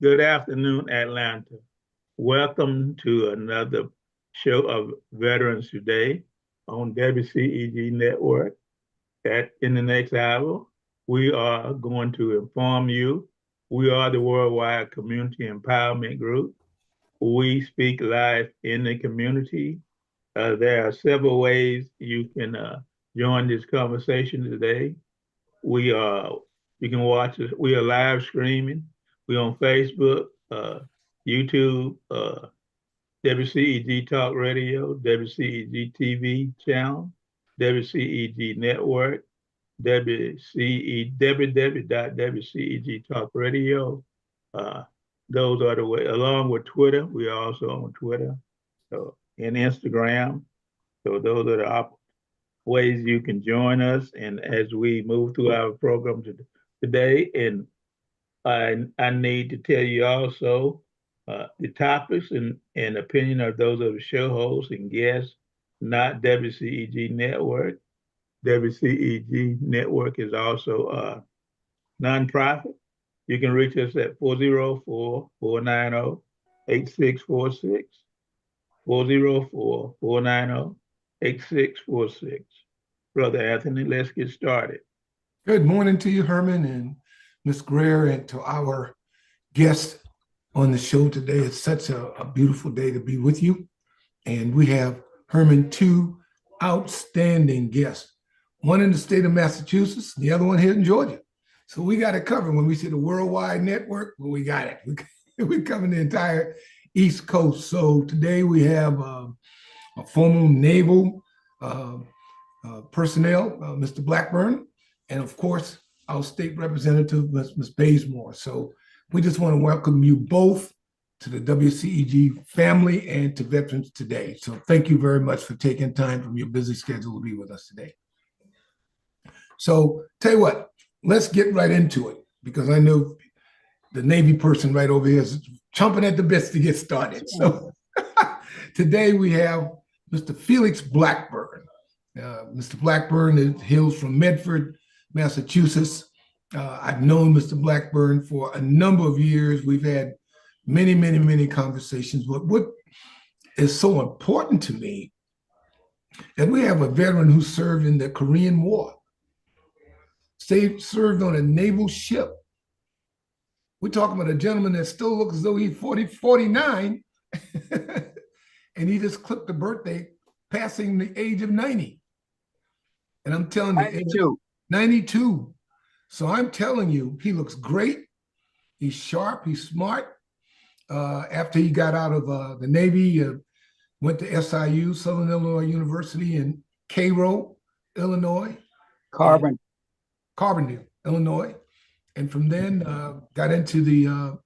Good afternoon, Atlanta. Welcome to another show of Veterans Today on WCEG Network. In the next hour, we are going to inform you. We are the Worldwide Community Empowerment Group. We speak live in the community. There are several ways you can join this conversation today. We you can watch us. We are live streaming. We're on Facebook, YouTube, WCEG Talk Radio, WCEG TV Channel, WCEG Network, www.WCEG Talk Radio. Uh, those are the way. Along with Twitter, we are also on Twitter, so and Instagram. So those are the ways you can join us. And as we move through our program today, and I need to tell you also the topics and opinion of those of the show hosts and guests, not WCEG Network. WCEG Network is also a nonprofit. You can reach us at 404-490-8646, 404-490-8646. Brother Anthony, let's get started. Good morning to you, Herman and Miss Greer, and to our guests on the show today. It's such a beautiful day to be with you. And we have, Herman, two outstanding guests, one in the state of Massachusetts, the other one here in Georgia. So we got it covered. When we say the Worldwide Network, well, we got it. We're covering the entire East Coast. So today we have a former naval personnel, Mr. Blackburn, and of course, our state representative, Ms. Bazemore. So we just want to welcome you both to the WCEG family and to Veterans Today. So thank you very much for taking time from your busy schedule to be with us today. So tell you what, let's get right into it, because I know the Navy person right over here is chomping at the bits to get started. So today we have Mr. Felix Blackburn. Mr. Blackburn hails from Medford, Massachusetts. I've known Mr. Blackburn for a number of years. We've had many conversations. But what is so important to me that we have a veteran who served in the Korean War, served on a naval ship. We're talking about a gentleman that still looks as though he's 49, and he just clipped the birthday, passing the age of 90. And I'm telling you, 92. So I'm telling you, he looks great. He's sharp. He's smart. After he got out of the Navy, went to SIU, Southern Illinois University in Cairo, Illinois. Carbondale, Illinois. And from then got into the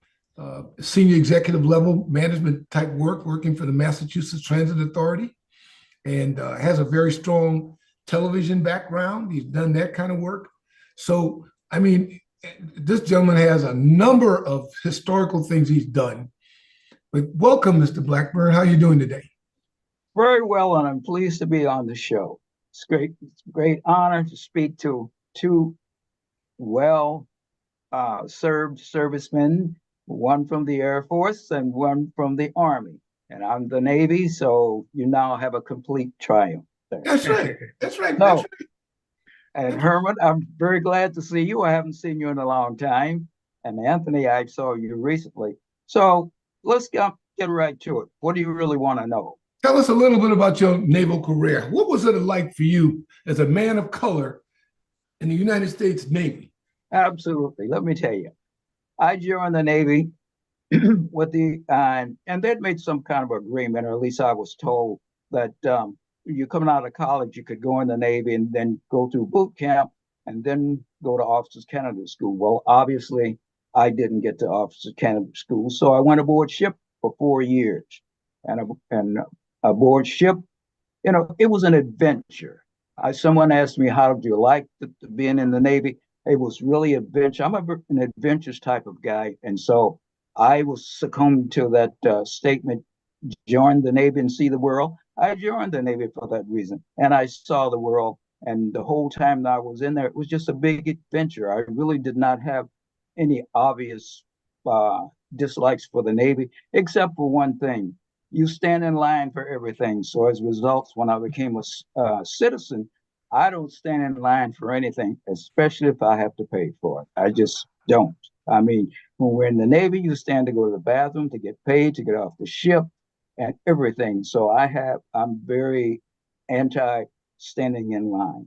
senior executive level management type work, working for the Massachusetts Transit Authority, and has a very strong television background. He's done that kind of work. So, I mean, this gentleman has a number of historical things he's done. But welcome, Mr. Blackburn. How are you doing today? Very well, and I'm pleased to be on the show. It's a great honor to speak to two served servicemen, one from the Air Force and one from the Army. And I'm the Navy, so you now have a complete triumph there. That's right. That's right. No. That's right. And Herman, I'm very glad to see you. I haven't seen you in a long time. And Anthony, I saw you recently. So let's get right to it. What do you really want to know? Tell us a little bit about your naval career. What was it like for you as a man of color in the United States Navy? Absolutely. Let me tell you. I joined the Navy with and they'd made some kind of agreement, or at least I was told, that you coming out of college, you could go in the Navy and then go through boot camp and then go to Officers Candidate School. Well, obviously, I didn't get to Officers Candidate School, so I went aboard ship for 4 years. And aboard ship, it was an adventure. Someone asked me, how did you like being in the Navy? It was really adventure. I'm an adventurous type of guy. And so I was succumbed to that statement, join the Navy and see the world. I joined the Navy for that reason. And I saw the world. And the whole time that I was in there, it was just a big adventure. I really did not have any obvious dislikes for the Navy, except for one thing. You stand in line for everything. So as a result, when I became a citizen, I don't stand in line for anything, especially if I have to pay for it. I just don't. I mean, when we're in the Navy, you stand to go to the bathroom, to get paid, to get off the ship, and everything. So I'm very anti standing in line.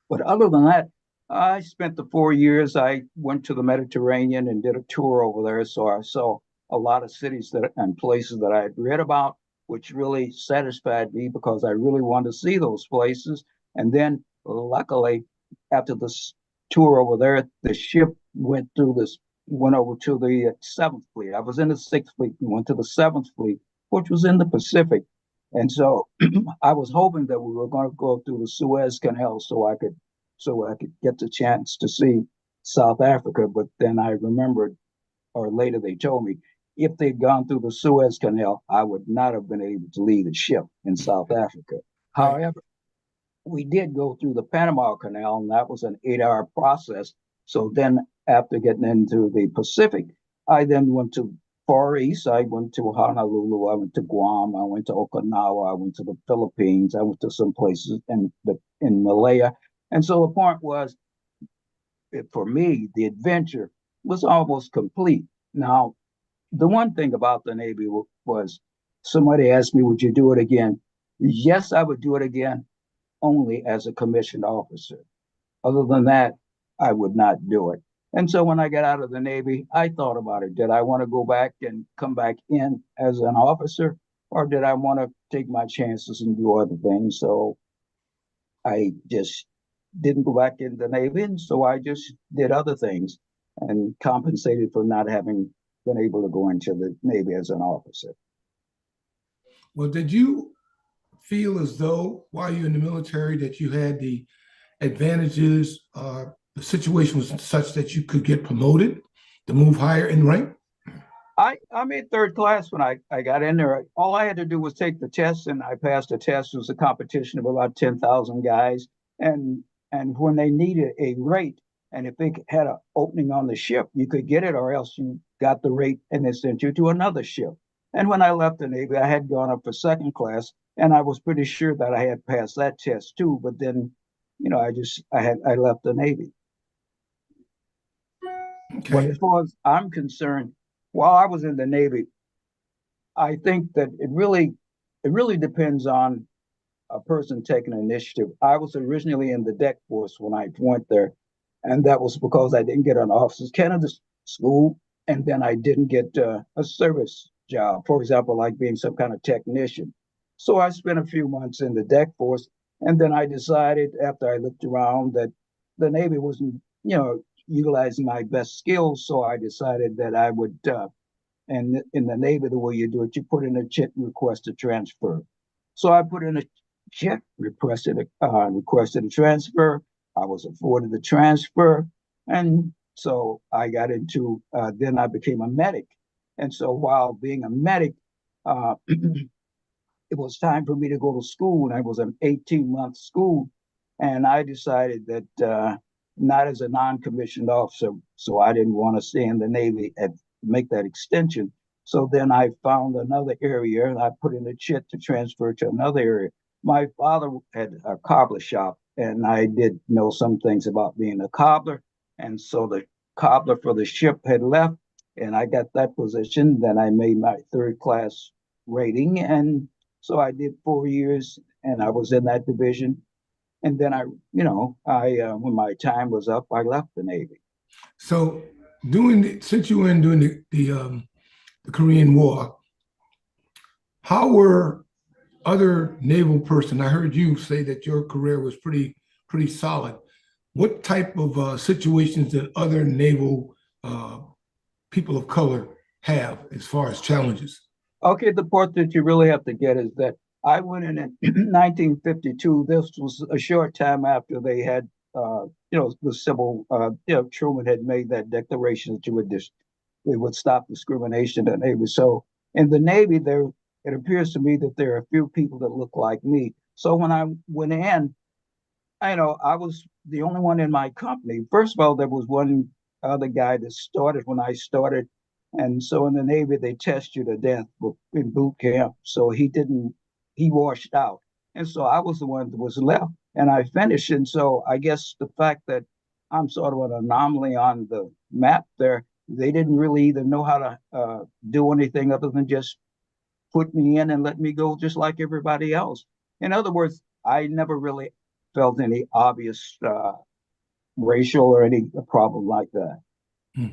But other than that, I spent the 4 years. I went to the Mediterranean and did a tour over there. So I saw a lot of cities and places that I had read about, which really satisfied me because I really wanted to see those places. And then, luckily, after this tour over there, the ship went over to the Seventh Fleet. I was in the Sixth Fleet and went to the Seventh Fleet, which was in the Pacific. And so I was hoping that we were going to go through the Suez Canal so I could get the chance to see South Africa. But then I remembered, or later they told me, if they'd gone through the Suez Canal, I would not have been able to leave the ship in South Africa. Right. However, we did go through the Panama Canal, and that was an 8-hour process. So then after getting into the Pacific, I then went to Far East. I went to Honolulu. I went to Guam. I went to Okinawa. I went to the Philippines. I went to some places in Malaya. And so the point was, for me, the adventure was almost complete. Now, the one thing about the Navy was somebody asked me, would you do it again? Yes, I would do it again, only as a commissioned officer. Other than that, I would not do it. And so when I got out of the Navy, I thought about it. Did I want to go back and come back in as an officer, or did I want to take my chances and do other things? So I just didn't go back in the Navy, and so I just did other things and compensated for not having been able to go into the Navy as an officer. Well, did you feel as though while you're in the military that you had the advantages, the situation was such that you could get promoted to move higher in rank? I made third class when I got in there. All I had to do was take the test, and I passed the test. It was a competition of about 10,000 guys. And when they needed a rate, and if they had an opening on the ship, you could get it, or else you got the rate and they sent you to another ship. And when I left the Navy, I had gone up for second class, and I was pretty sure that I had passed that test too. But then, I left the Navy. Okay. But as far as I'm concerned, while I was in the Navy, I think that it really depends on a person taking initiative. I was originally in the deck force when I went there, and that was because I didn't get an officer's candidate school, and then I didn't get a service job, for example, like being some kind of technician. So I spent a few months in the deck force, and then I decided after I looked around that the Navy wasn't, utilizing my best skills. So I decided that I would, and in the Navy, the way you do it, you put in a check request to transfer. So I put in a check, requested a transfer. I was afforded the transfer, and so I got into. Then I became a medic, and so while being a medic, it was time for me to go to school, and I was an 18-month school, and I decided that not as a non-commissioned officer, so I didn't want to stay in the Navy and make that extension. So then I found another area, and I put in a check to transfer to another area. My father had a cobbler shop, and I did know some things about being a cobbler, and so the cobbler for the ship had left, and I got that position. Then I made my third class rating, and so I did 4 years, and I was in that division. And then when my time was up, I left the Navy. So, since you were doing the Korean War, how were other naval person? I heard you say that your career was pretty solid. What type of situations did other naval people of color have as far as challenges? Okay, the part that you really have to get is that I went in 1952. This was a short time after they had, the civil, Truman had made that declaration that they would stop discrimination in the Navy. So in the Navy, it appears to me that there are a few people that look like me. So when I went in, I was the only one in my company. First of all, there was one other guy that started when I started, And so in the Navy, they test you to death in boot camp. So he washed out. And so I was the one that was left and I finished. And so I guess the fact that I'm sort of an anomaly on the map there, they didn't really either know how to do anything other than just put me in and let me go just like everybody else. In other words, I never really felt any obvious racial or any problem like that. Hmm.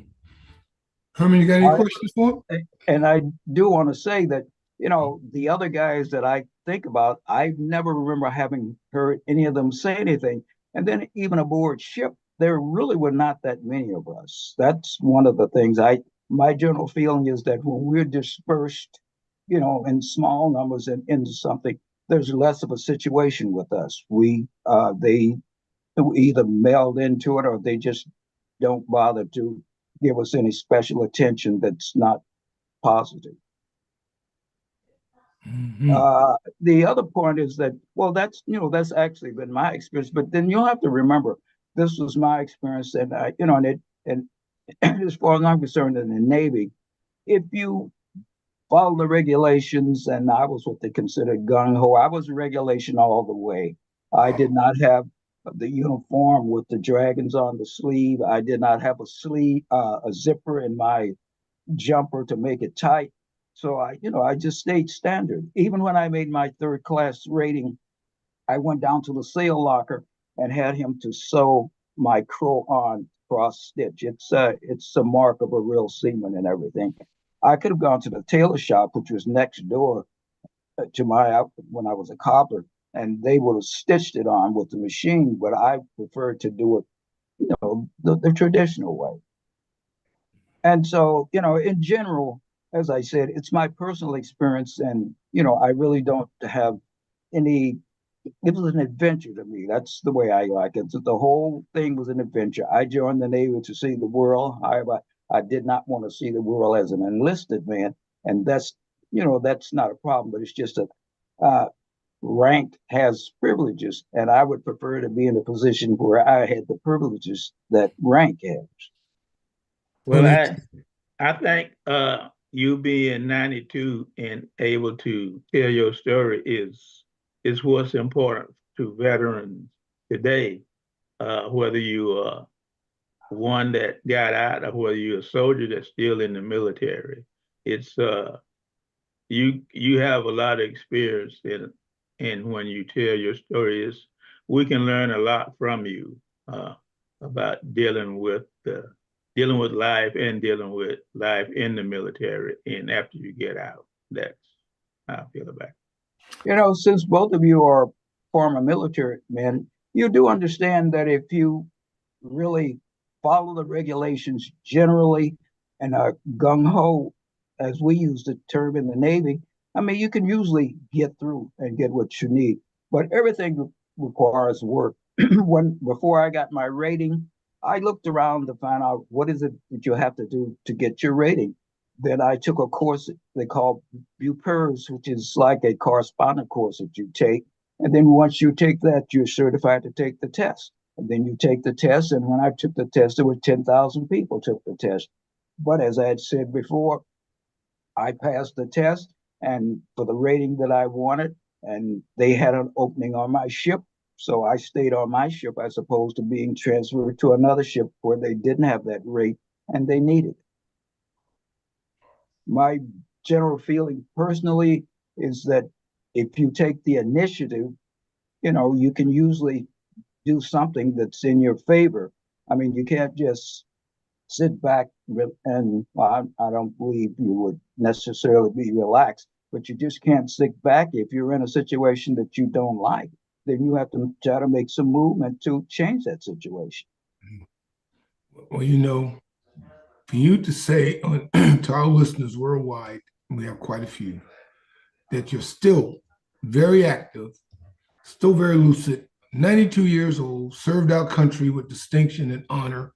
Herman, you got any questions for him? And I do want to say that, the other guys that I think about, I never remember having heard any of them say anything. And then even aboard ship, there really were not that many of us. That's one of the things my general feeling is that when we're dispersed, in small numbers and into something, there's less of a situation with us. They either meld into it or they just don't bother to give us any special attention that's not positive. Mm-hmm. The other point is that, well, that's actually been my experience, but then you'll have to remember this was my experience, and and as far as I'm concerned in the Navy, if you follow the regulations, and I was what they considered gung-ho, I was regulation all the way. I did not have the uniform with the dragons on the sleeve. I did not have a zipper in my jumper to make it tight. So I just stayed standard. Even when I made my third class rating, I went down to the sail locker and had him to sew my crow on cross stitch. It's a mark of a real seaman and everything. I could have gone to the tailor shop, which was next door to my outfit when I was a cobbler, and they would have stitched it on with the machine, but I preferred to do it, the traditional way. And so, in general, as I said, it's my personal experience, and I really don't have any. It was an adventure to me. That's the way I like it. So the whole thing was an adventure. I joined the Navy to see the world. However, I did not want to see the world as an enlisted man, and that's not a problem. But it's just that rank has privileges, and I would prefer to be in a position where I had the privileges that rank has. Well, I think you being 92 and able to tell your story is what's important to veterans today. Whether you are one that got out or whether you're a soldier that's still in the military, it's you have a lot of experience and when you tell your stories, we can learn a lot from you about dealing with life and dealing with life in the military and after you get out. That's how I feel about it. Since both of you are former military men, you do understand that if you really follow the regulations generally and are gung ho, as we use the term in the Navy, I mean, you can usually get through and get what you need. But everything requires work. Before I got my rating, I looked around to find out what is it that you have to do to get your rating. Then I took a course they call BUPERS, which is like a correspondent course that you take. And then once you take that, you're certified to take the test. And then you take the test. And when I took the test, there were 10,000 people took the test. But as I had said before, I passed the test and for the rating that I wanted, and they had an opening on my ship. So I stayed on my ship as opposed to being transferred to another ship where they didn't have that rate and they needed it. My general feeling personally is that if you take the initiative, you can usually do something that's in your favor. I mean, you can't just sit back and well, I don't believe you would necessarily be relaxed, but you just can't sit back. If you're in a situation that you don't like, then you have to try to make some movement to change that situation. Well, for you to say to our listeners worldwide, we have quite a few, that you're still very active, still very lucid, 92 years old, served our country with distinction and honor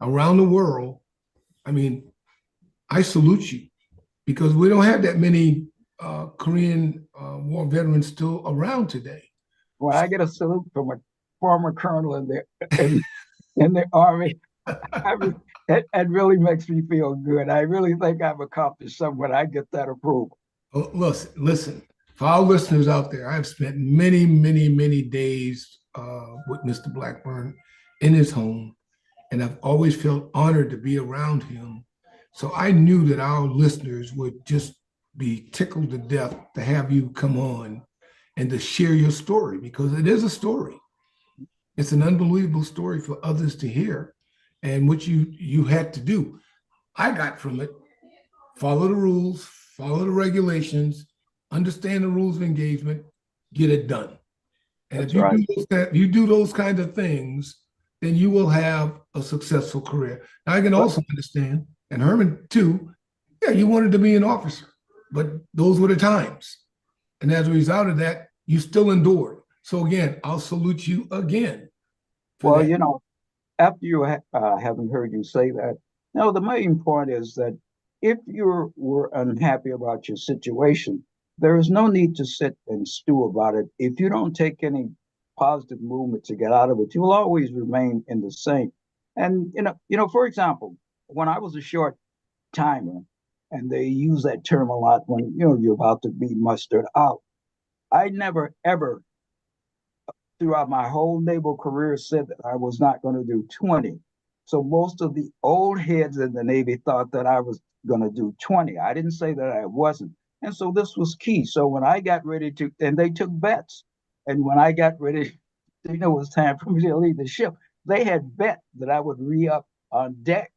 around the world. I mean, I salute you because we don't have that many Korean War veterans still around today. Well, I get a salute from a former colonel in the Army. It really makes me feel good. I really think I've accomplished something when I get that approval. Oh, listen. For our listeners out there, I've spent many, many, many days with Mr. Blackburn in his home, and I've always felt honored to be around him. So I knew that our listeners would just be tickled to death to have you come on and to share your story, because it is a story. It's an unbelievable story for others to hear, and what you had to do. I got from it: follow the rules, follow the regulations, understand the rules of engagement, get it done. And That's if you right. you do those kind of things, then you will have a successful career. Now, I can But also understand, and Herman too, yeah, you wanted to be an officer, but those were the times. And as a result of that, you still endured. So again, I'll salute you again for well, that. after having heard you say that, no, the main point is that if you were unhappy about your situation, there is no need to sit and stew about it. If you don't take any positive movement to get out of it, you will always remain in the same. And for example, when I was a short timer, and they use that term a lot when you're about to be mustered out, I never ever throughout my whole naval career said that I was not going to do 20. So most of the old heads in the Navy thought that I was going to do 20. I didn't say that I wasn't. And so this was key. So when I got ready to, and they took bets. And when I got ready, it was time for me to leave the ship. They had bet that I would re-up on deck.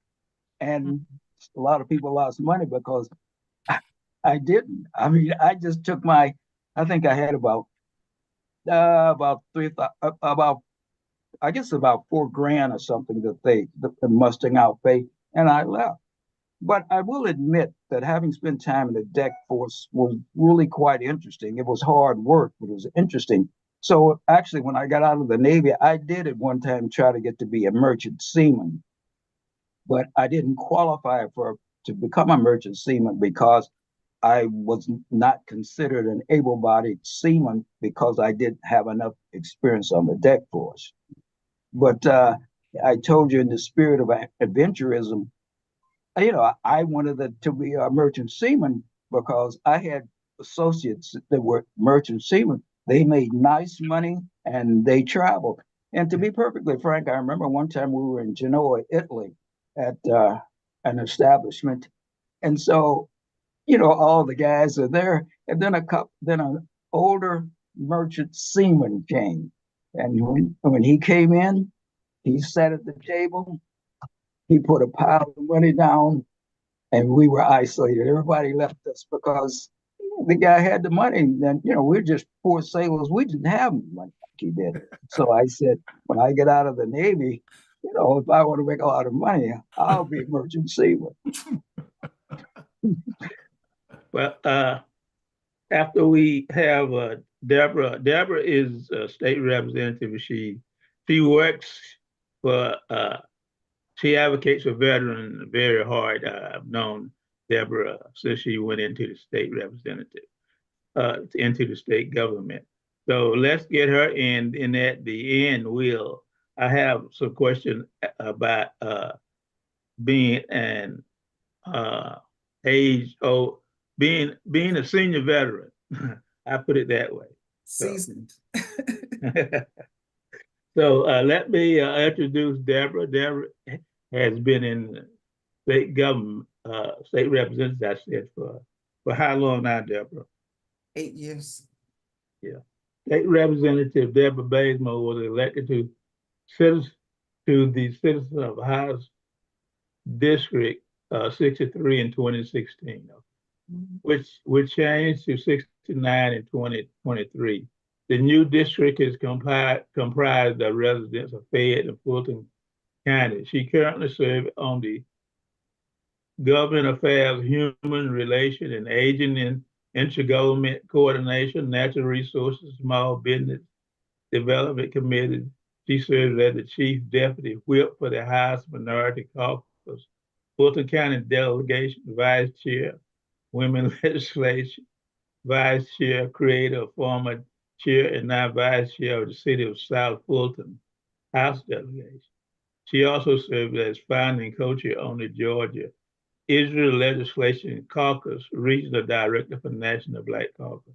And a lot of people lost money because I didn't. I mean, I just took I think I had about about I guess about $4,000 or something that the mustering out pay, and I left. But I will admit that having spent time in the deck force was really quite interesting. It was hard work, but it was interesting. So actually, when I got out of the Navy, I did at one time try to get to be a merchant seaman, but I didn't qualify to become a merchant seaman because I was not considered an able-bodied seaman because I didn't have enough experience on the deck force. But I told you, in the spirit of adventurism, I wanted to be a merchant seaman because I had associates that were merchant seamen. They made nice money and they traveled. And to be perfectly frank, I remember one time we were in Genoa, Italy, at an establishment, and so all the guys are there, and then an older merchant seaman came, and when he came in, he sat at the table, he put a pile of money down, and we were isolated. Everybody left us because the guy had the money, and then we're just poor sailors. We didn't have money like he did. So I said, when I get out of the Navy, if I want to make a lot of money, I'll be a merchant seaman. Well, after we have Debra. Debra is a state representative. She works for she advocates for veterans very hard. I've known Debra since she went into the state representative, into the state government. So let's get her in. And at the end, I have some questions about being an uh, age, being a senior veteran. I put it that way. Seasoned. So let me introduce Debra. Debra has been in state government, state representative, I said, for how long now, Debra? 8 years. Yeah. State Representative Debra Bazemore was elected to the citizen of House District 63 in 2016, which changed to 69 in 2023. The new district is comprised of residents of Fayette and Fulton County. She currently serves on the Government Affairs, Human Relation, and Aging and Intergovernment Coordination, Natural Resources, Small Business Development Committee. She serves as the Chief Deputy Whip for the House Minority Caucus, Fulton County Delegation, Vice Chair, Women Legislation, Vice Chair, Creator, former Chair, and now Vice Chair of the City of South Fulton House Delegation. She also served as founding co-chair on the Georgia Israel Legislation Caucus, regional director for National Black Caucus.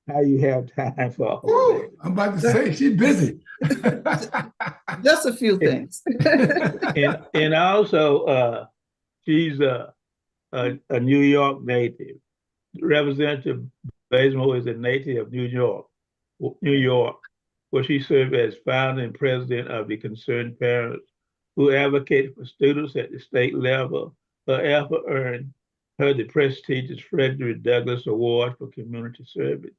How you have time for all of Woo, that? I'm about to say she's busy. Just a few things. And also, she's a New York native. Representative Bazemore is a native of New York, where she served as founder and president of the Concerned Parents who advocated for students at the state level. Her effort earned her the prestigious Frederick Douglass Award for Community Service.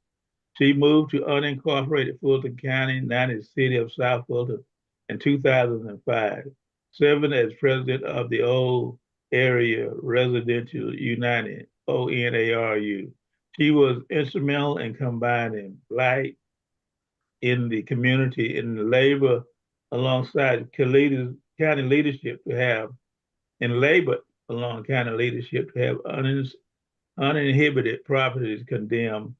She moved to unincorporated Fulton County, now the city of South Fulton, in 2005, serving as president of the Old Area Residential United, ONARU. She was instrumental in combining Black in the community and labor alongside county leadership to have, and labor along county leadership to have uninhibited properties condemned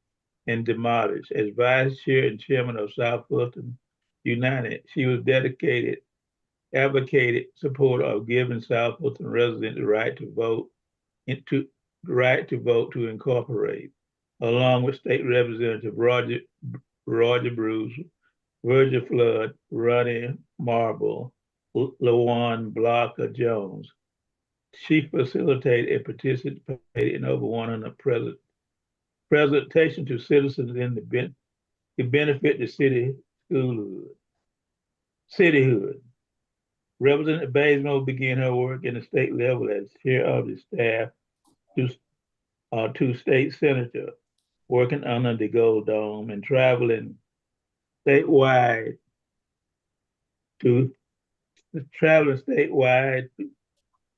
and demolished. As vice chair and chairman of South Fulton United, she was advocated support of giving South Fulton residents the right to vote to incorporate, along with State Representative Roger Bruce, Virgil Flood, Ronnie Marble, LaJuan Blocker Jones. She facilitated and participated in over 100 presentations to citizens to benefit the cityhood. Representative Bazemore began her work in the state level as chair of the staff to state senator, working under the Gold Dome and traveling statewide to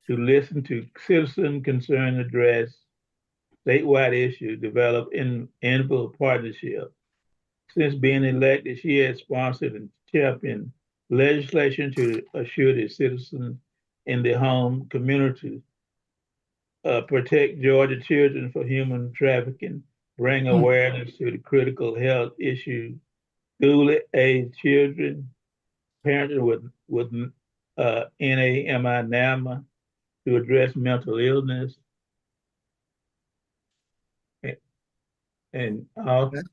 listen to citizen concern, address statewide issues, develop involved partnership. Since being elected, she has sponsored and championed legislation to assure the citizens in the home community, protect Georgia children for human trafficking, bring awareness to the critical health issues, school-age children, parenting with NAMI to address mental illness, and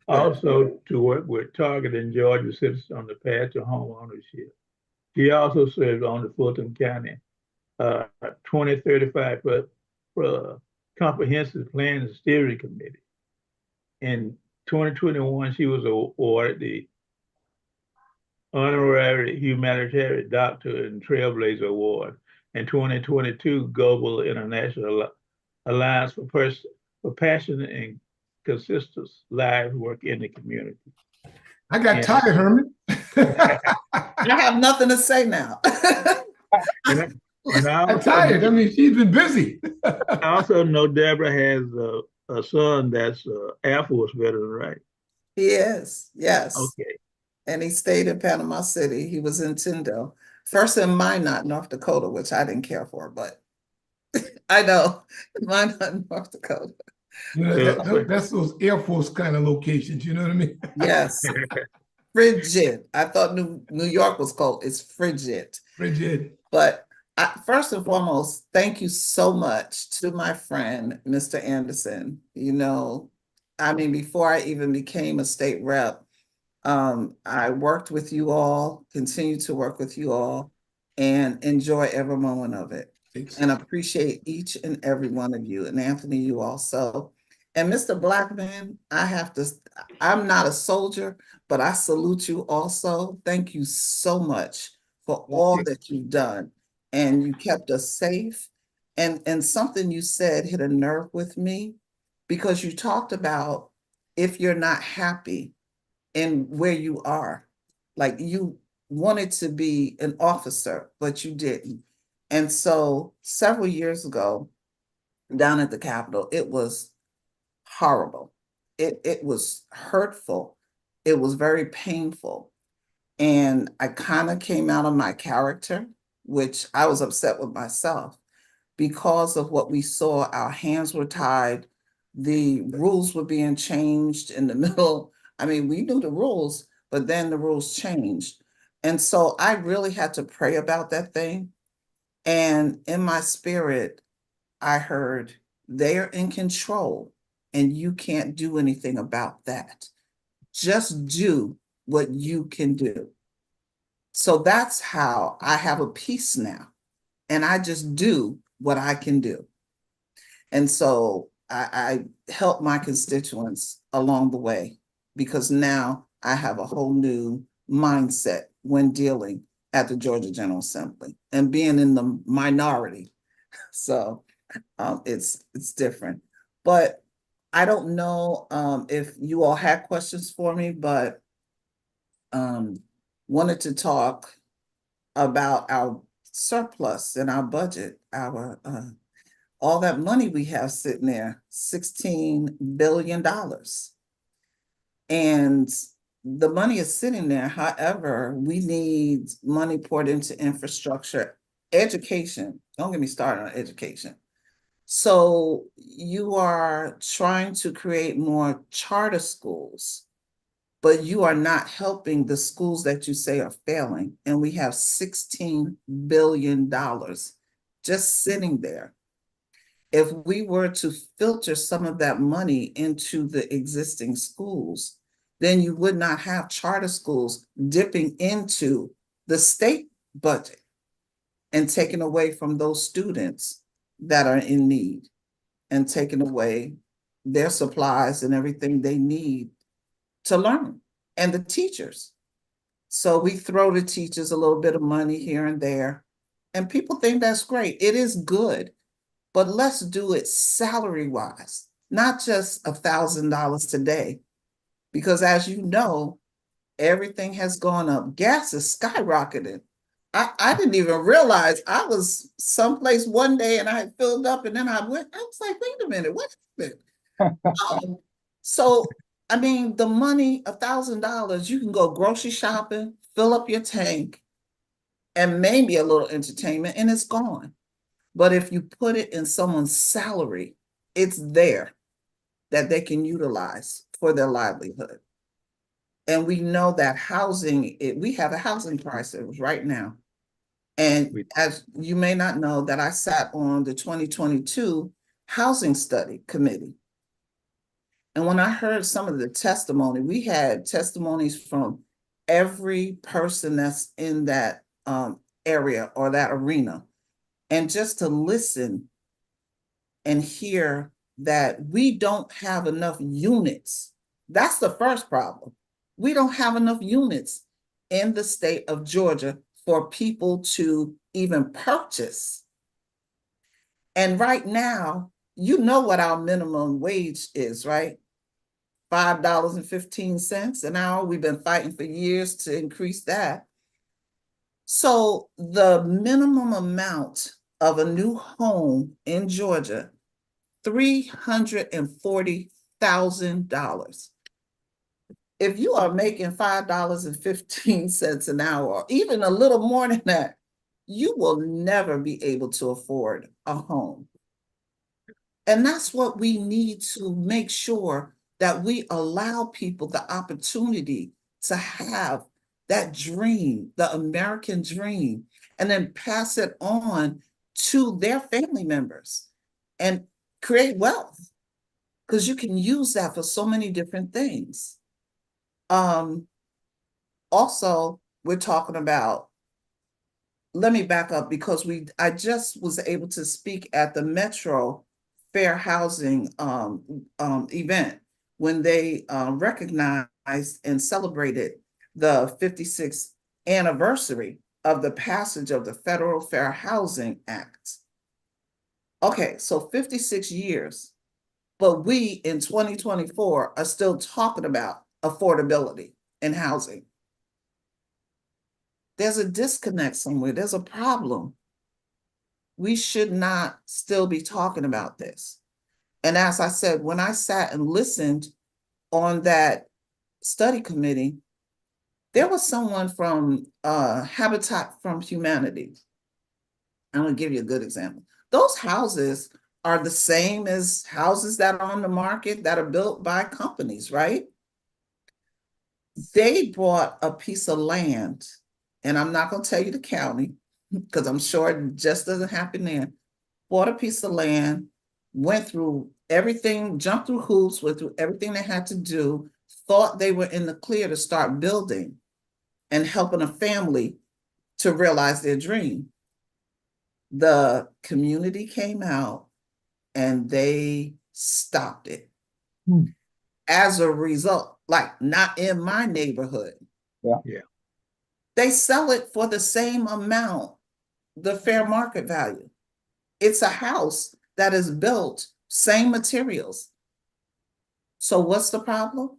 also to work with targeting Georgia citizens on the path to home ownership. She also served on the Fulton County 2035 Comprehensive Plan and Steering Committee. In 2021, she was awarded the Honorary Humanitarian Doctor and Trailblazer Award. In 2022, Global International Alliance for Passionate and Consistent Lives Work in the Community. I got tired, Herman. I have nothing to say now. I'm tired. I mean, she's been busy. I also know Debra has a son that's Air Force veteran, right? He is, yes. Okay. And he stayed in Panama City. He was in Tyndall. First in Minot, North Dakota, which I didn't care for, but I know, Minot, North Dakota. You know, that's those Air Force kind of locations, you know what I mean? Yes. Frigid. I thought New York was cold. It's frigid. Frigid. But first and foremost, thank you so much to my friend, Mr. Anderson. You know, I mean, before I even became a state rep, I worked with you all, continue to work with you all, and enjoy every moment of it. Thanks. And appreciate each and every one of you, and Anthony, you also. And Mr. Blackman, I'm not a soldier, but I salute you also. Thank you so much for all that you've done. And you kept us safe. And something you said hit a nerve with me, because you talked about if you're not happy in where you are, like you wanted to be an officer, but you didn't. And so several years ago, down at the Capitol, it was horrible. It was hurtful. It was very painful. And I kind of came out of my character, which I was upset with myself because of what we saw. Our hands were tied. The rules were being changed in the middle. I mean, we knew the rules, but then the rules changed. And so I really had to pray about that thing. And in my spirit, I heard, they're in control and you can't do anything about that. Just do what you can do. So that's how I have a peace now. And I just do what I can do. And so I help my constituents along the way, because now I have a whole new mindset when dealing at the Georgia General Assembly and being in the minority. So it's different. But I don't know if you all had questions for me, but wanted to talk about our surplus and our budget, our all that money we have sitting there, $16 billion. And the money is sitting there. However, we need money poured into infrastructure, education. Don't get me started on education. So you are trying to create more charter schools, but you are not helping the schools that you say are failing. And we have $16 billion just sitting there. If we were to filter some of that money into the existing schools, then you would not have charter schools dipping into the state budget and taking away from those students that are in need and taking away their supplies and everything they need to learn, and the teachers. So we throw the teachers a little bit of money here and there, and people think that's great. It is good, but let's do it salary-wise, not just $1,000 today, because as you know, everything has gone up. Gas is skyrocketing. I didn't even realize I was someplace one day and I had filled up, and then I was like, wait a minute, what happened? So, I mean, the money, $1,000, you can go grocery shopping, fill up your tank, and maybe a little entertainment, and it's gone. But if you put it in someone's salary, it's there that they can utilize for their livelihood. And we know that housing, we have a housing crisis right now. And as you may not know, that I sat on the 2022 Housing Study Committee. And when I heard some of the testimony, we had testimonies from every person that's in that area or that arena. And just to listen and hear that we don't have enough units. That's the first problem. We don't have enough units in the state of Georgia for people to even purchase. And right now, you know what our minimum wage is, right? $5.15 an hour. We've been fighting for years to increase that. So the minimum amount of a new home in Georgia, $340,000. If you are making $5.15 an hour, or even a little more than that, you will never be able to afford a home. And that's what we need to make sure, that we allow people the opportunity to have that dream, the American dream, and then pass it on to their family members and create wealth, because you can use that for so many different things. Also, we're talking about, let me back up, because I just was able to speak at the Metro Fair Housing event when they recognized and celebrated the 56th anniversary of the passage of the Federal Fair Housing Act. Okay, so 56 years, but we in 2024 are still talking about affordability in housing. There's a disconnect somewhere. There's a problem. We should not still be talking about this. And as I said, when I sat and listened on that study committee, there was someone from Habitat for Humanity. I'm gonna give you a good example. Those houses are the same as houses that are on the market that are built by companies, right? They bought a piece of land and I'm not going to tell you the county because I'm sure it just doesn't happen there, bought a piece of land, went through everything, jumped through hoops, went through everything they had to do, thought they were in the clear to start building and helping a family to realize their dream. The community came out and they stopped it. As a result, like not in my neighborhood. Yeah. They sell it for the same amount, the fair market value. It's a house that is built, same materials. So what's the problem?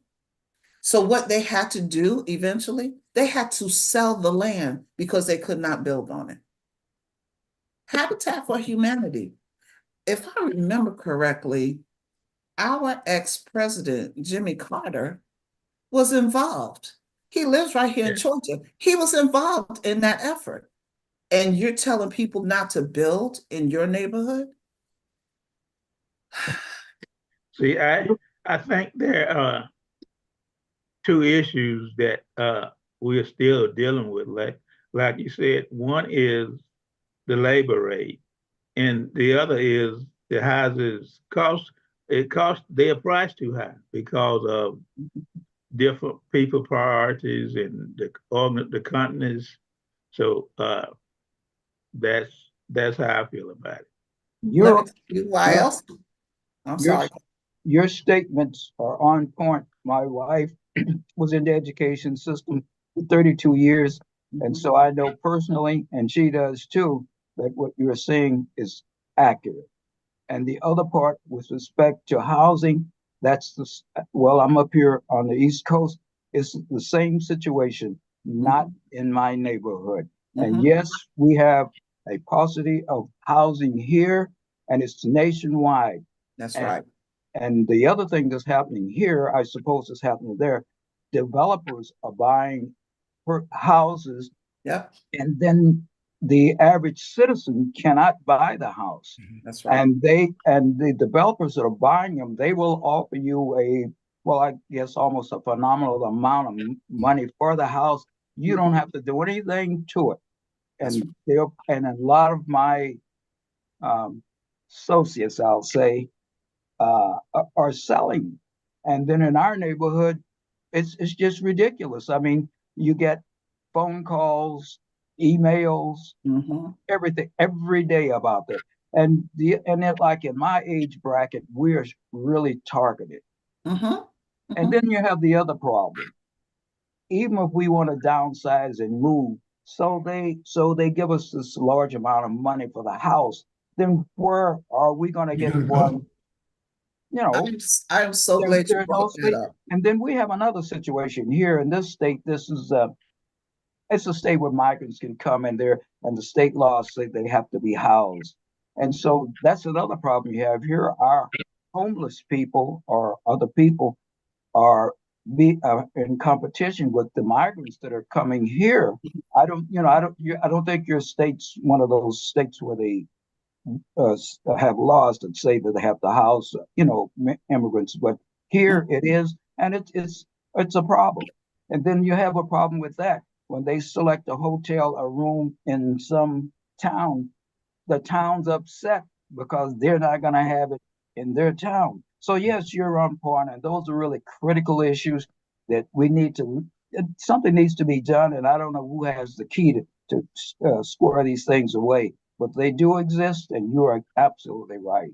So what they had to do eventually, they had to sell the land because they could not build on it. Habitat for Humanity. If I remember correctly, our ex-president, Jimmy Carter, was involved. He lives right here in Georgia. He was involved in that effort. And you're telling people not to build in your neighborhood? See, I think there are two issues that we're still dealing with. Like you said, one is the labor rate, and the other is the houses cost. It costs their price too high because of different people priorities and the companies. So that's how I feel about it. Your, Let me tell you why your, else. I'm your, sorry. your statements are on point. My wife was in the education system for 32 years. And so I know personally, and she does too, that what you're saying is accurate. And the other part with respect to housing, well, I'm up here on the East Coast. It's the same situation, not in my neighborhood. And yes, we have a paucity of housing here, and it's nationwide. That's right. And the other thing that's happening here, I suppose is happening there, developers are buying houses. Yep. And then the average citizen cannot buy the house. That's right. And the developers that are buying them, they will offer you I guess almost a phenomenal amount of money for the house. You don't have to do anything to it. And a lot of my associates, I'll say, are selling. And then in our neighborhood, it's just ridiculous. I mean, you get phone calls, emails, everything every day about that. And it, like in my age bracket, we're really targeted. And then you have the other problem. Even if we want to downsize and move, so they give us this large amount of money for the house, then where are we going to get one? You know, I'm so glad you brought that up. And then we have another situation here in this state. This is it's a state where migrants can come in there, and the state laws say they have to be housed. And so that's another problem you have here. Our homeless people or other people are in competition with the migrants that are coming here. I don't think your state's one of those states where they have laws that say that they have to house, immigrants. But here it is, and it's a problem. And then you have a problem with that when they select a hotel, a room in some town. The town's upset because they're not going to have it in their town. So yes, you're on point, and those are really critical issues that we need to. Something needs to be done, and I don't know who has the key to square these things away. But they do exist, and you are absolutely right.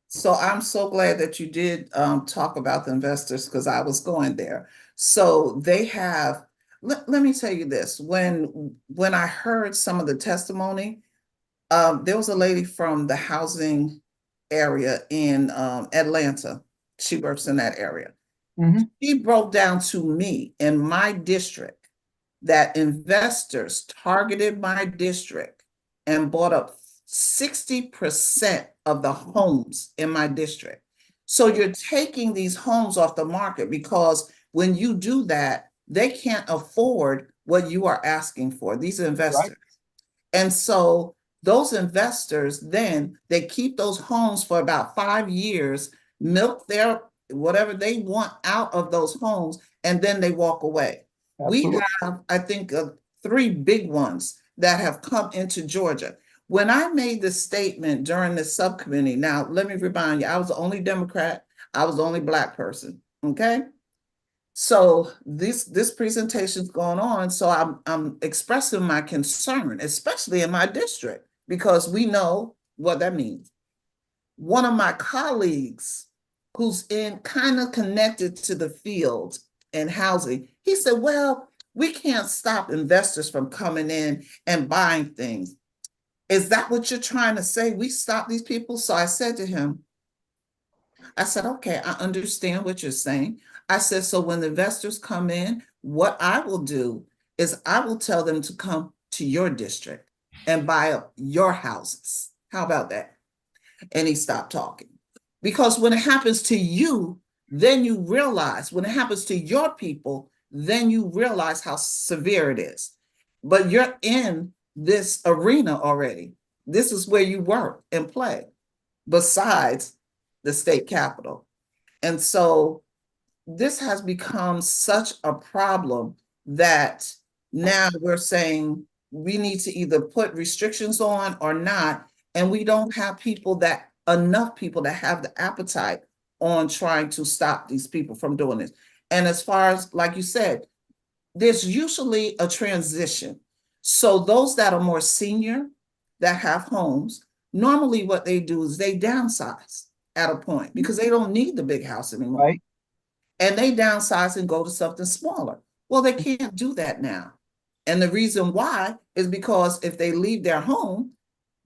So I'm so glad that you did talk about the investors, because I was going there. So they have, let me tell you this, when I heard some of the testimony, there was a lady from the housing area in Atlanta. She works in that area. She broke down to me in my district that investors targeted my district and bought up 60% of the homes in my district. So you're taking these homes off the market because when you do that, they can't afford what you are asking for, these investors. Right. And so those investors, then they keep those homes for about 5 years, milk their whatever they want out of those homes, and then they walk away. Absolutely. We have, I think, three big ones that have come into Georgia. When I made this statement during the subcommittee, now let me remind you, I was the only Democrat, I was the only Black person, okay? So this presentation's going on, so I'm expressing my concern, especially in my district, because we know what that means. One of my colleagues who's in kind of connected to the field and housing, he said, well, we can't stop investors from coming in and buying things. Is that what you're trying to say? We stop these people? So I said to him, I said, okay, I understand what you're saying. I said, so when the investors come in, what I will do is I will tell them to come to your district and buy up your houses. How about that? And he stopped talking. Because when it happens to you, then you realize, when it happens to your people, then you realize how severe it is. But you're in this arena already. This is where you work and play, besides the state capitol. And so this has become such a problem that now we're saying we need to either put restrictions on or not. And we don't have enough people that have the appetite on trying to stop these people from doing this. And as far as, like you said, there's usually a transition. So those that are more senior, that have homes, normally what they do is they downsize at a point because they don't need the big house anymore. Right. And they downsize and go to something smaller. Well, they can't do that now. And the reason why is because if they leave their home,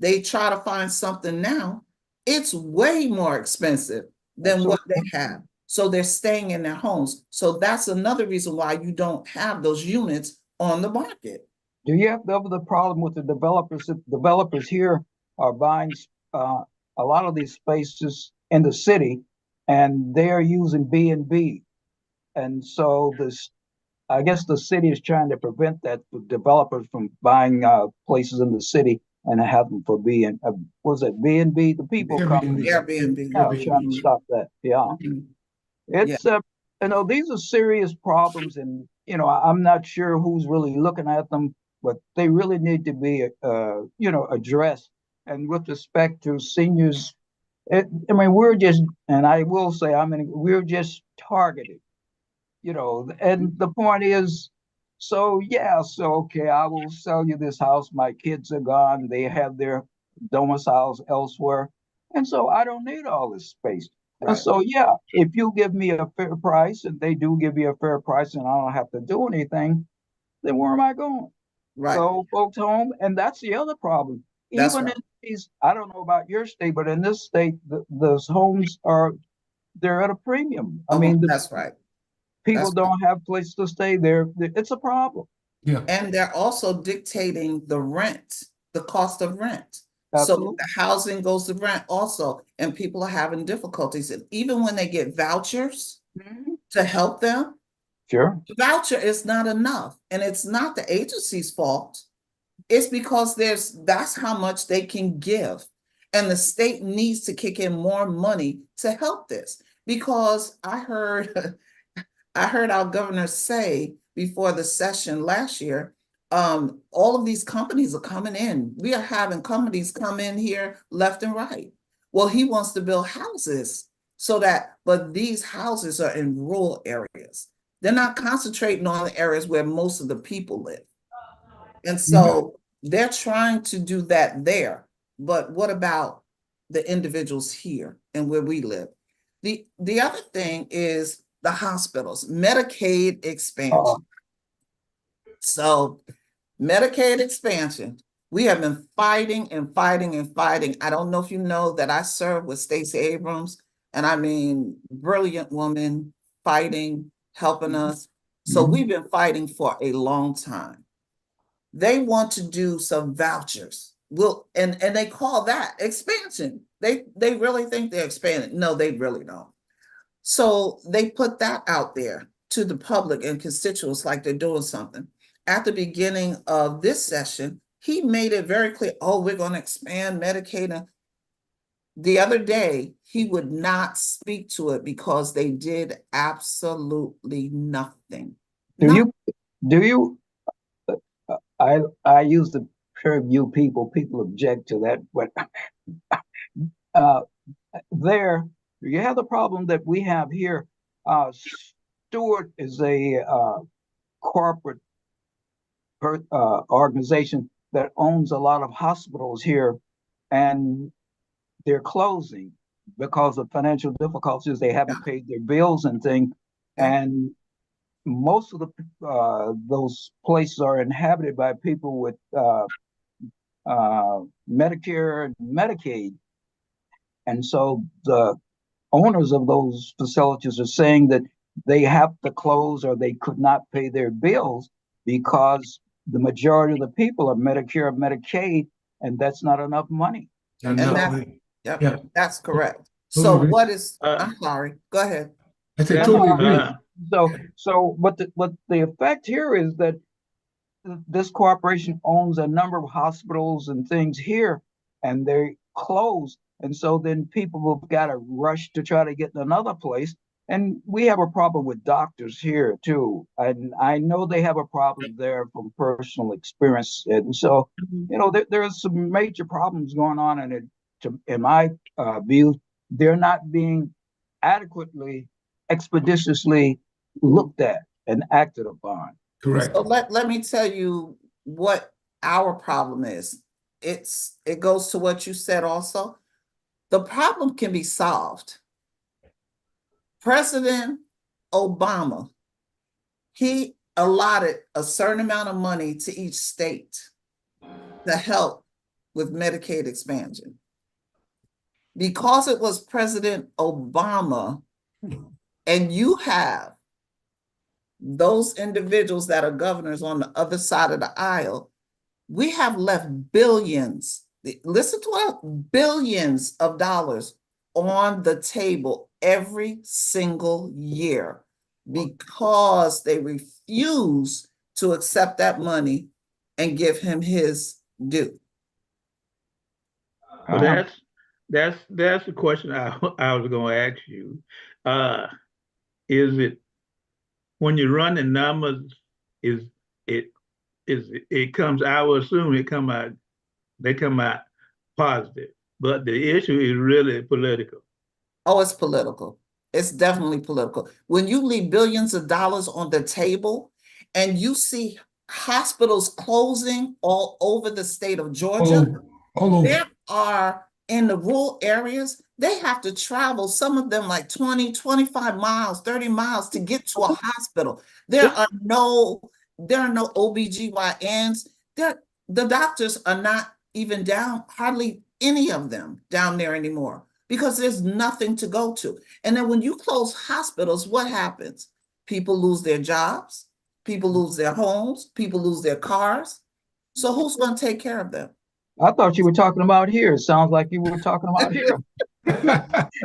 they try to find something now, it's way more expensive than what they have. So they're staying in their homes. So that's another reason why you don't have those units on the market. Do you have the problem with the developers? The developers here are buying a lot of these spaces in the city, and they're using B&B. And so I guess the city is trying to prevent that for developers from buying places in the city and have them for B&B. The people come Airbnb. trying to stop that. Yeah. Mhm. It's these are serious problems, and I'm not sure who's really looking at them, but they really need to be addressed. And with respect to seniors, we're just, and I will say, we're just targeted, and the point is, okay, I will sell you this house. My kids are gone. They have their domiciles elsewhere. And so I don't need all this space. Right. And so, if you give me a fair price, and they do give you a fair price, and I don't have to do anything, then where am I going? Right. Go folks home. And that's the other problem. That's Even right. in these, I don't know about your state, but in this state, those homes they're at a premium. That's right. People don't have places to stay there. It's a problem. Yeah. And they're also dictating the rent, the cost of rent. Absolutely. So the housing goes to rent also, and people are having difficulties. And even when they get vouchers to help them, Sure. the voucher is not enough. And it's not the agency's fault. It's because that's how much they can give. And the state needs to kick in more money to help this. Because I heard our governor say before the session last year, all of these companies are coming in. We are having companies come in here left and right. Well, he wants to build houses but these houses are in rural areas. They're not concentrating on the areas where most of the people live. And so they're trying to do that there. But what about the individuals here and where we live? The other thing is the hospitals, Medicaid expansion. So Medicaid expansion, we have been fighting and fighting and fighting. I don't know if you know that I served with Stacey Abrams, and brilliant woman, fighting, helping us. So we've been fighting for a long time. They want to do some vouchers. And they call that expansion. They really think they're expanding. No, they really don't. So they put that out there to the public and constituents like they're doing something. At the beginning of this session, he made it very clear, we're going to expand Medicaid. The other day, he would not speak to it because they did absolutely nothing. I use the term "you people." People object to that, but uh, there you have the problem that we have here. Stewart is a corporate organization that owns a lot of hospitals here, and they're closing because of financial difficulties. They haven't paid their bills and things, and most of the those places are inhabited by people with Medicare and Medicaid, and so the owners of those facilities are saying that they have to close or they could not pay their bills because the majority of the people are Medicare and Medicaid, and that's not enough money. And Yep, that's correct. Totally So agree. what is, I'm sorry, go ahead. I said totally agree. But the effect here is that this corporation owns a number of hospitals and things here, and they close. And so then people have got to rush to try to get in another place. And we have a problem with doctors here too. And I know they have a problem there from personal experience. And so, there are some major problems going on in it. In my view, they're not being adequately, expeditiously looked at and acted upon. Correct. So let me tell you what our problem is. It goes to what you said also. The problem can be solved. President Obama, he allotted a certain amount of money to each state to help with Medicaid expansion. Because it was President Obama, and you have those individuals that are governors on the other side of the aisle, we have left billions, listen to us, billions of dollars on the table every single year because they refuse to accept that money and give him his due. Well, that's the question I was going to ask you. Is it when you run the numbers? It comes? I will assume they come out positive, but the issue is really political. Oh, it's political. It's definitely political. When you leave billions of dollars on the table and you see hospitals closing all over the state of Georgia, all over. There are, in the rural areas, they have to travel, some of them like 20, 25 miles, 30 miles to get to a hospital. There are no OBGYNs. The doctors are not even down, hardly any of them down there anymore, because there's nothing to go to. And then when you close hospitals, what happens? People lose their jobs, people lose their homes, people lose their cars. So who's going to take care of them? I thought you were talking about here. It sounds like you were talking about here. That's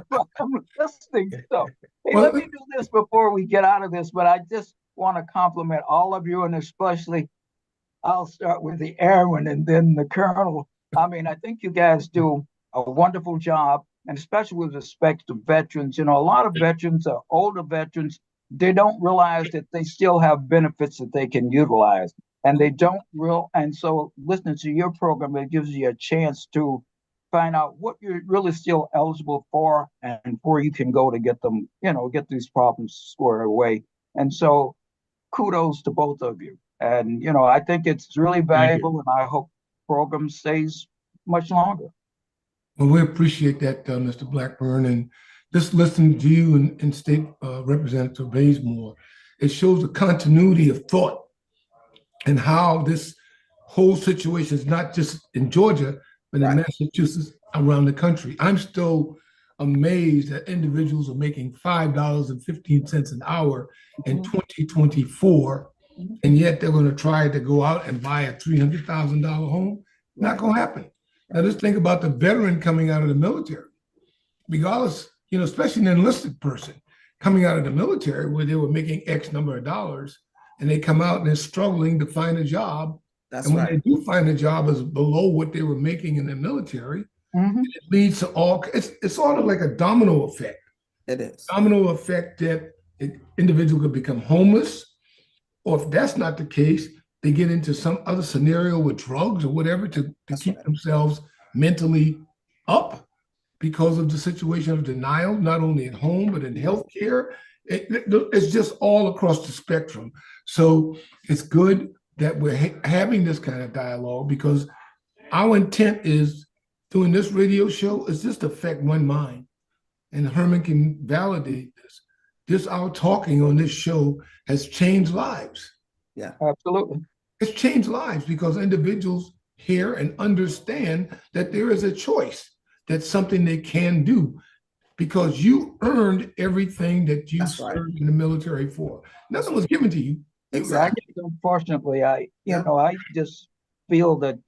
what I'm listening. So, hey, let me do this before we get out of this, but I just want to compliment all of you, and especially I'll start with the airman and then the colonel. I mean, I think you guys do a wonderful job, and especially with respect to veterans. A lot of veterans are older veterans. They don't realize that they still have benefits that they can utilize. And they don't and so listening to your program, it gives you a chance to find out what you're really still eligible for and where you can go to get them, get these problems squared away. And so kudos to both of you. And, I think it's really valuable, and I hope the program stays much longer. Well, we appreciate that, Mr. Blackburn. And just listening to you and State Representative Bazemore, it shows a continuity of thought and how this whole situation is not just in Georgia, but in Massachusetts, around the country. I'm still amazed that individuals are making $5.15 an hour in 2024, and yet they're going to try to go out and buy a $300,000 home. Not going to happen. Now, just think about the veteran coming out of the military, regardless, especially an enlisted person coming out of the military where they were making X number of dollars, and they come out and they're struggling to find a job. That's and when they do find a job is below what they were making in the military, it leads to it's sort of like a domino effect. It is. Domino effect that an individual could become homeless, or if that's not the case, they get into some other scenario with drugs or whatever to keep right. themselves mentally up because of the situation of denial, not only at home, but in healthcare. It's just all across the spectrum. So it's good that we're having this kind of dialogue, because our intent is doing this radio show is just to affect one mind. And Herman can validate this. Our talking on this show has changed lives. Yeah, absolutely. It's changed lives because individuals hear and understand that there is a choice. That's something they can do, because you earned everything that you That's right. served in the military for. Nothing was given to you. Exactly. Unfortunately, Yeah. I just feel that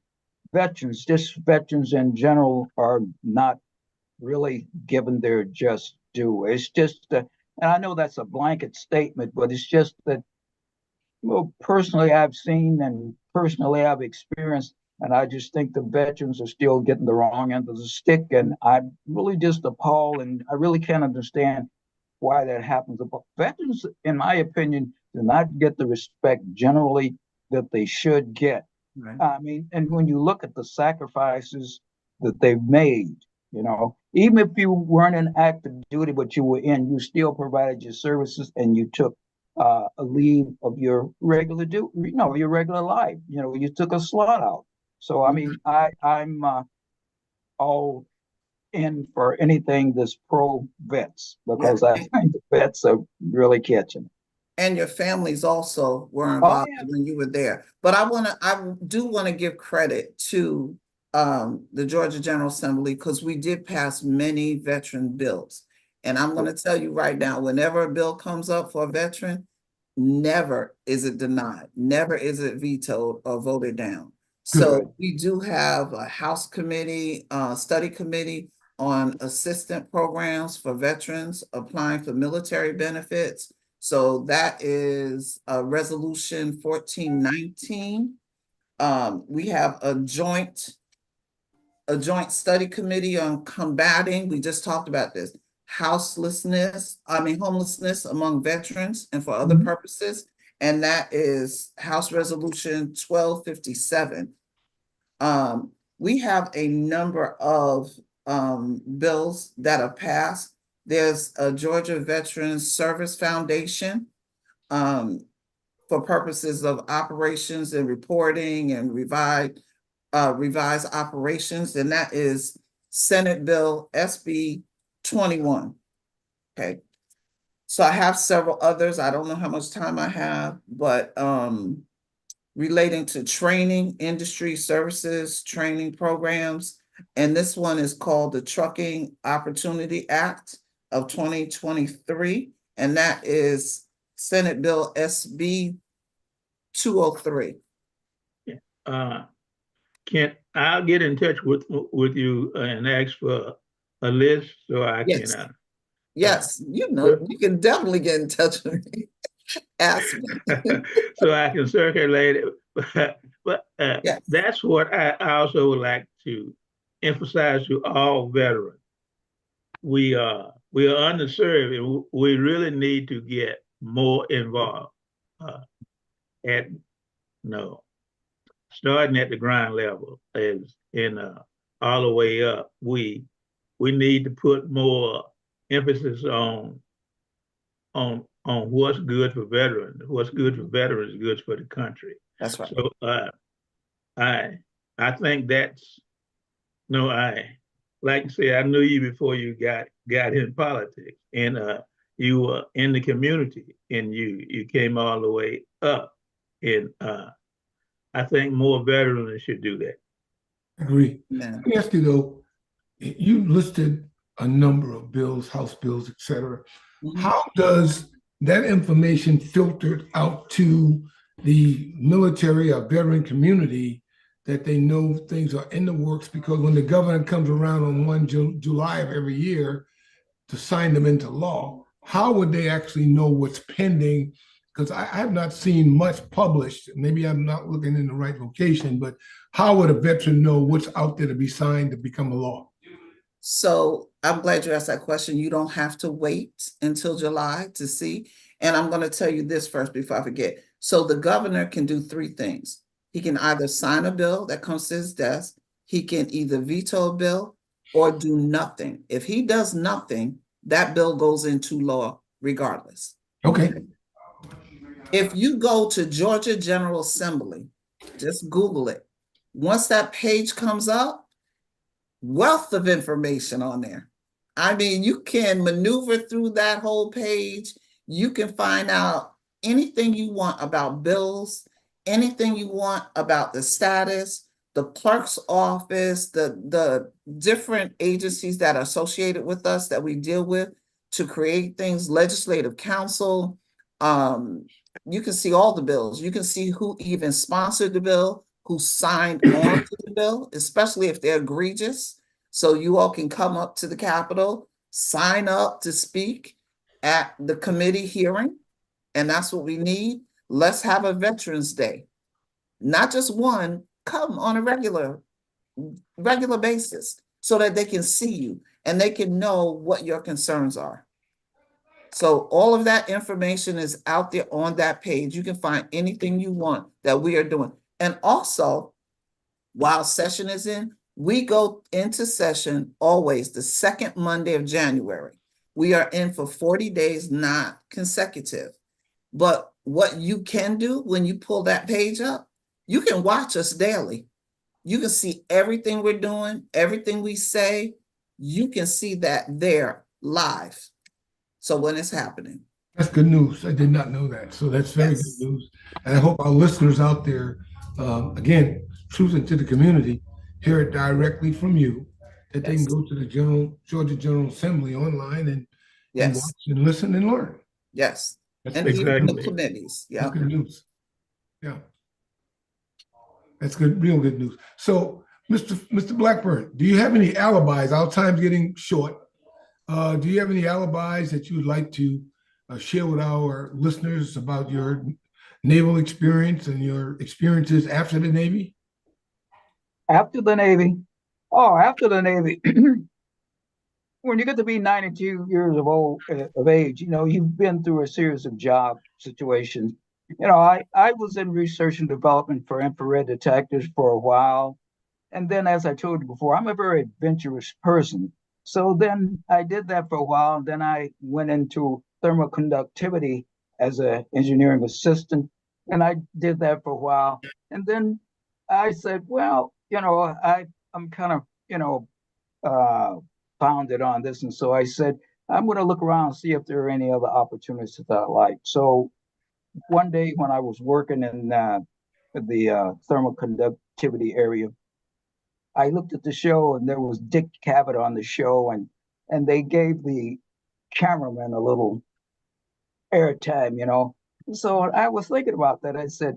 veterans in general are not really given their just due. It's just, and I know that's a blanket statement, but it's just that, well, personally, I've seen and personally I've experienced, and I just think the veterans are still getting the wrong end of the stick. And I'm really just appalled, and I really can't understand why that happens. But veterans, in my opinion, do not get the respect generally that they should get. Right. I mean, and when you look at the sacrifices that they've made, even if you weren't in active duty, but you still provided your services and you took a leave of your regular your regular life. You took a slot out. So I mean, I'm all in for anything that's pro vets, because Yeah. I think the vets are really catching. And your families also were Oh, involved yeah. when you were there. But I do want to give credit to the Georgia General Assembly, because we did pass many veteran bills. And I'm going to tell you right now, whenever a bill comes up for a veteran, never is it denied, never is it vetoed or voted down. So Good. we do have a House committee, study committee on assistant programs for veterans applying for military benefits. So that is resolution 1419. We have a joint study committee on combating, we just talked about this, homelessness among veterans and for other purposes. And that is House Resolution 1257. We have a number of bills that have passed. There's a Georgia Veterans Service Foundation for purposes of operations and reporting and revised operations, and that is Senate Bill SB 21. Okay. So I have several others. I don't know how much time I have, but relating to training, industry services, training programs. And this one is called the Trucking Opportunity Act of 2023. And that is Senate Bill SB 203. I'll get in touch with you and ask for a list so I Yes. can. Yes, you can definitely get in touch with me. Ask me. So I can circulate it. But Yes. That's what I also would like to emphasize to all veterans. We are underserved, and we really need to get more involved. Starting at the ground level as in all the way up. We need to put more emphasis on what's good for veterans. What's good for veterans is good for the country. That's right. So I think that's like I say, I knew you before you got in politics, and you were in the community, and you came all the way up, and I think more veterans should do that. Agree. Yeah. Let me ask you though, you listed a number of bills, House bills, et cetera. How does that information filter out to the military or veteran community, that they know things are in the works? Because when the governor comes around on 1 July of every year to sign them into law, how would they actually know what's pending? Because I have not seen much published. Maybe I'm not looking in the right location, but how would a veteran know what's out there to be signed to become a law? So I'm glad you asked that question. You don't have to wait until July to see. And I'm going to tell you this first before I forget. So the governor can do three things. He can either sign a bill that comes to his desk, he can either veto a bill or do nothing. If he does nothing, that bill goes into law regardless. Okay. If you go to Georgia General Assembly, just Google it. Once that page comes up, wealth of information on there. I mean, you can maneuver through that whole page. You can find out anything you want about bills, anything you want about the status, the clerk's office, the different agencies that are associated with us that we deal with to create things, legislative council. You can see all the bills. You can see who even sponsored the bill, who signed on to the bill, especially if they're egregious. So you all can come up to the Capitol, sign up to speak at the committee hearing, and that's what we need. Let's have a Veterans Day. Not just one, come on a regular basis so that they can see you and they can know what your concerns are. So all of that information is out there on that page. You can find anything you want that we are doing. And also, while session is in, we go into session always the second Monday of January. We are in for 40 days, not consecutive. But what you can do when you pull that page up, you can watch us daily. You can see everything we're doing, everything we say. You can see that there live. So when it's happening. That's good news. I did not know that. So that's very Yes. good news. And I hope our listeners out there, again, choosing to the community, hear it directly from you, that they can Yes. go to the Georgia General Assembly online and Yes. watch and listen and learn. Yes. That's And good. even the Exactly. committees. Yeah. That's good news. Yeah. That's good, real good news. So, Mr. Blackburn, do you have any alibis? Our time's getting short. Do you have any alibis that you would like to share with our listeners about your naval experience and your experiences after the Navy? After the Navy, after the Navy, when you get to be 92 years of age, you've been through a series of job situations. I was in research and development for infrared detectors for a while. And then, as I told you before, I'm a very adventurous person. So then I did that for a while. And then I went into thermal conductivity as an engineering assistant. And I did that for a while. And then I said, well, I'm kind of, founded on this. And so I said, I'm going to look around and see if there are any other opportunities that I like. So one day when I was working in the thermal conductivity area, I looked at the show and there was Dick Cavett on the show, and they gave the cameraman a little airtime. So I was thinking about that. I said,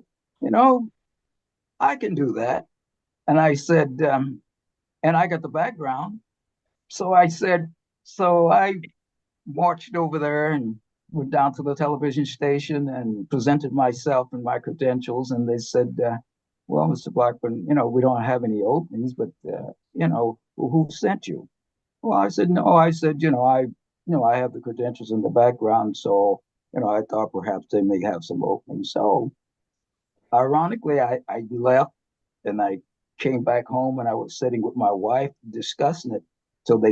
I can do that. And I said, and I got the background. So I said, so I marched over there and went down to the television station and presented myself and my credentials. And they said, well, Mr. Blackburn, we don't have any openings, but, who sent you? Well, I said, no, I said, I have the credentials in the background. So, I thought perhaps they may have some openings. So ironically, I left and I came back home and I was sitting with my wife discussing it. So I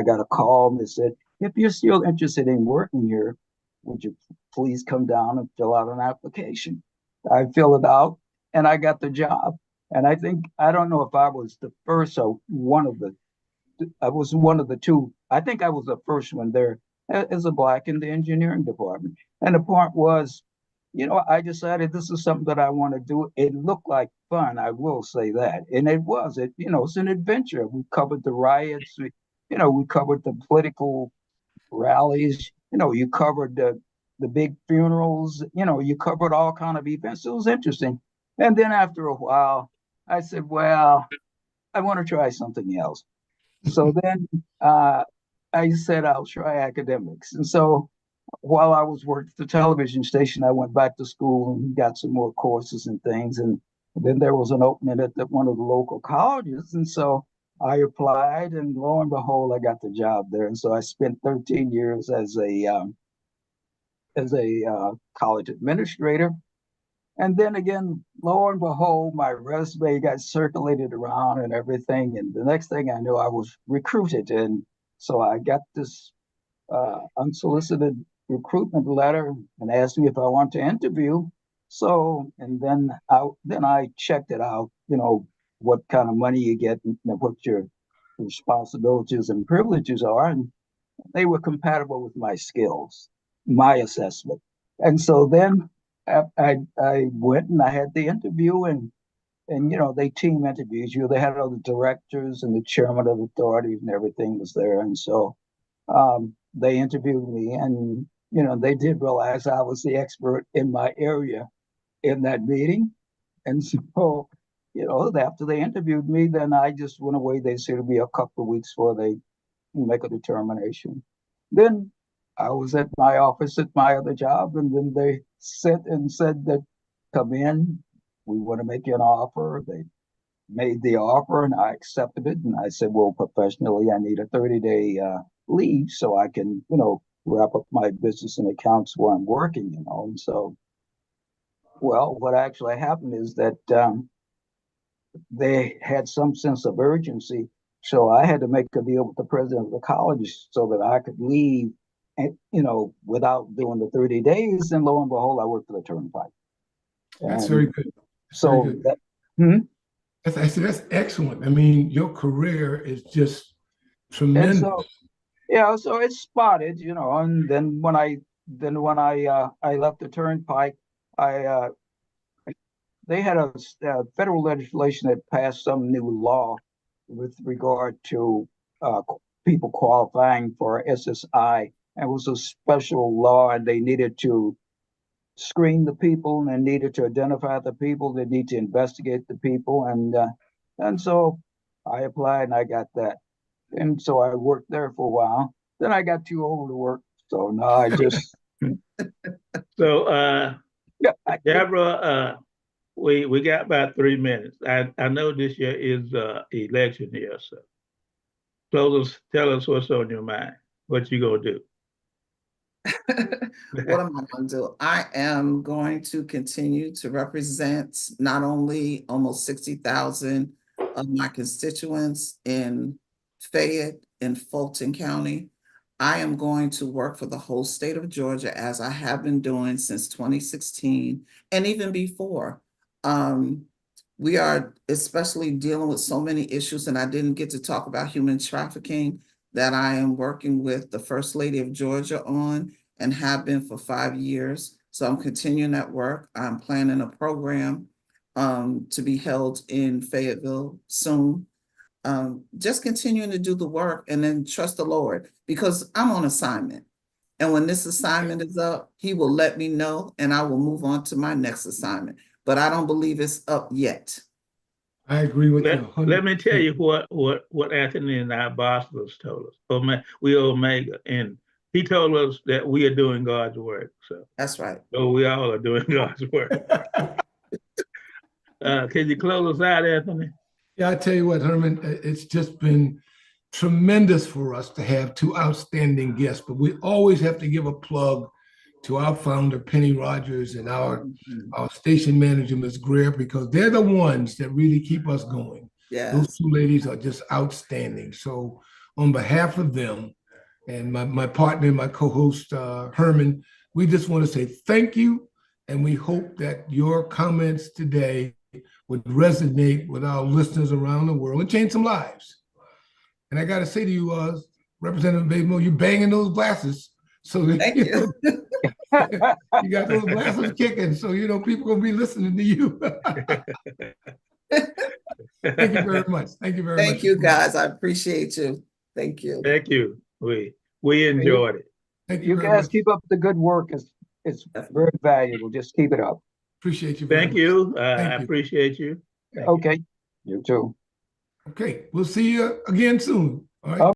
got a call and they said, if you're still interested in working here, would you please come down and fill out an application? I filled it out and I got the job. And I don't know if I was the first or I was one of the two. I think I was the first one there as a Black in the engineering department. And the point was, I decided this is something that I want to do. It looked like fun, I will say that. And it was. It's an adventure. We covered the riots. We covered the political rallies. You covered the big funerals. You covered all kind of events. It was interesting. And then after a while, I said, well, I want to try something else. So then I said I'll try academics. And so while I was working at the television station, I went back to school and got some more courses and things. And then there was an opening at one of the local colleges. And so I applied, and lo and behold, I got the job there. And so I spent 13 years as a college administrator. And then again, lo and behold, my resume got circulated around and everything. And the next thing I knew, I was recruited. And so I got this unsolicited recruitment letter and asked me if I want to interview. So, and then I checked it out, what kind of money you get and what your responsibilities and privileges are. And they were compatible with my skills, my assessment. And so then I went and I had the interview, and they team interviews you. They had all the directors and the chairman of the authorities and everything was there. And so they interviewed me, and they did realize I was the expert in my area in that meeting. And so, after they interviewed me, then I just went away. They said it'll be a couple of weeks before they make a determination. Then I was at my office at my other job, and then they said that, come in, we want to make you an offer. They made the offer, and I accepted it. And I said, well, professionally, I need a 30-day leave so I can, wrap up my business and accounts where I'm working, And so, well, what actually happened is that they had some sense of urgency. So I had to make a deal with the president of the college so that I could leave, and, without doing the 30 days. And lo and behold, I worked for the Turnpike. That's very good. So very good. I said, that's excellent. I mean, your career is just tremendous. So it's spotted, and then when I left the Turnpike, they had a federal legislation that passed some new law with regard to people qualifying for SSI. It was a special law, and they needed to screen the people, and they needed to identify the people. They need to investigate the people, and so I applied and I got that, and so I worked there for a while. Then I got too old to work, so now I just. So, Debra, we got about 3 minutes. I know this year is election year, so tell us what's on your mind. What you gonna do? What am I going to do? I am going to continue to represent not only almost 60,000 of my constituents in Fayette and Fulton County. I am going to work for the whole state of Georgia, as I have been doing since 2016 and even before. We are especially dealing with so many issues, and I didn't get to talk about human trafficking that I am working with the First Lady of Georgia on, and have been for 5 years. So I'm continuing that work. I'm planning a program to be held in Fayetteville soon. Just continuing to do the work and then trust the Lord, because I'm on assignment. And when this assignment is up, He will let me know, and I will move on to my next assignment. But I don't believe it's up yet. I agree with you. Let me tell you what Anthony and our boss told us. We Omega, and he told us that we are doing God's work. So that's right. So we all are doing God's work. Can you close us out, Anthony? Yeah, I tell you what, Herman, it's just been tremendous for us to have two outstanding guests, but we always have to give a plug to our founder, Penny Rogers, and our station manager, Ms. Greer, because they're the ones that really keep us going. Yes. Those two ladies are just outstanding. So on behalf of them and my partner, my co-host, Herman, we just want to say thank you. And we hope that your comments today would resonate with our listeners around the world and change some lives. And I got to say to you, Representative Bazemore, you're banging those glasses. So thank you. You got those glasses kicking. So, people going to be listening to you. Thank you very much. Thank you very much. Thank you, guys. I appreciate you. Thank you. Thank you. We enjoyed it. Thank you guys much. Keep up the good work. It's very valuable. Just keep it up. Appreciate you. Thank you. I appreciate you. Okay. You too. Okay. We'll see you again soon. All right.